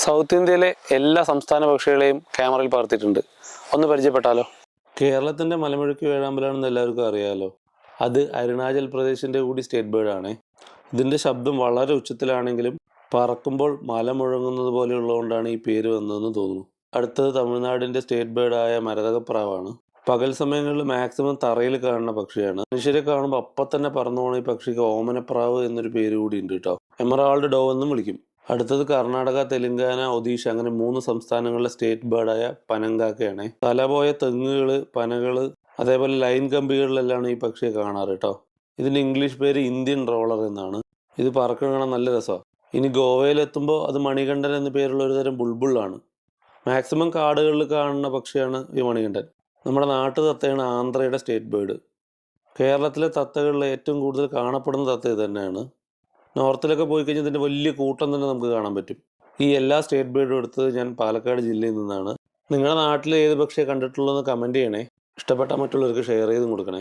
South ഇന്ത്യയിലെ എല്ലാ സംസ്ഥാന പക്ഷികളെയും ക്യാമറയിൽ പകർത്തിയിട്ടുണ്ട്. ഒന്ന് പരിചയപ്പെട്ടാലോ? കേരളത്തിൻ്റെ മലമുഴക്കി വേഴാമ്പലാണെന്ന് എല്ലാവർക്കും അറിയാമല്ലോ. അത് അരുണാചൽ പ്രദേശിൻ്റെ കൂടി സ്റ്റേറ്റ് ബേർഡാണ്. ഇതിൻ്റെ ശബ്ദം വളരെ ഉച്ചത്തിലാണെങ്കിലും പറക്കുമ്പോൾ മല മുഴങ്ങുന്നത് പോലെയുള്ളതുകൊണ്ടാണ് ഈ പേര് വന്നതെന്ന് തോന്നുന്നു. അടുത്തത് തമിഴ്നാടിൻ്റെ സ്റ്റേറ്റ് ബേർഡായ മരതകപ്രാവാണ്. പകൽ സമയങ്ങളിൽ മാക്സിമം തറയിൽ കാണുന്ന പക്ഷിയാണ്. മനുഷ്യരെ കാണുമ്പോൾ അപ്പം തന്നെ പറന്നു പോകുന്ന ഈ പക്ഷിക്ക് ഓമനപ്രാവ് എന്നൊരു പേര് കൂടി ഉണ്ട് കേട്ടോ. എമറാൾഡ് ഡോവ് എന്നും വിളിക്കും. അടുത്തത് കർണാടക, തെലങ്കാന, ഒഡീഷ അങ്ങനെ 3 സംസ്ഥാനങ്ങളിലെ സ്റ്റേറ്റ് ബേർഡായ പനങ്കാക്കയാണ്. തലപോയ തെങ്ങുകൾ, പനകൾ, അതേപോലെ ലൈൻ കമ്പികളിലെല്ലാം ഈ പക്ഷിയെ കാണാറ് കേട്ടോ. ഇതിൻ്റെ ഇംഗ്ലീഷ് പേര് ഇന്ത്യൻ റോളർ എന്നാണ്. ഇത് പറക്കണ കാണാൻ നല്ല രസമാണ്. ഇനി ഗോവയിലെത്തുമ്പോൾ അത് മണികണ്ഠൻ എന്ന പേരുള്ള ഒരു തരം ബുൾബുളാണ്. മാക്സിമം കാടുകളിൽ കാണുന്ന പക്ഷിയാണ് ഈ മണികണ്ഠൻ. നമ്മുടെ നാട്ടു തത്തയാണ് ആന്ധ്രയുടെ സ്റ്റേറ്റ് ബേർഡ്. കേരളത്തിലെ തത്തകളിൽ ഏറ്റവും കൂടുതൽ കാണപ്പെടുന്ന തത്ത ഇത് തന്നെയാണ്. നോർത്തിലൊക്കെ പോയി കഴിഞ്ഞാൽ ഇതിൻ്റെ വലിയ കൂട്ടം തന്നെ നമുക്ക് കാണാൻ പറ്റും. ഈ എല്ലാ സ്റ്റേറ്റ് ബേർഡും എടുത്തത് ഞാൻ പാലക്കാട് ജില്ലയിൽ നിന്നാണ്. നിങ്ങളുടെ നാട്ടിൽ ഏത് പക്ഷിയെ കണ്ടിട്ടുള്ളതെന്ന് കമൻറ്റ് ചെയ്യണേ. ഇഷ്ടപ്പെട്ടാൽ മറ്റുള്ളവർക്ക് ഷെയർ ചെയ്തും കൊടുക്കണേ.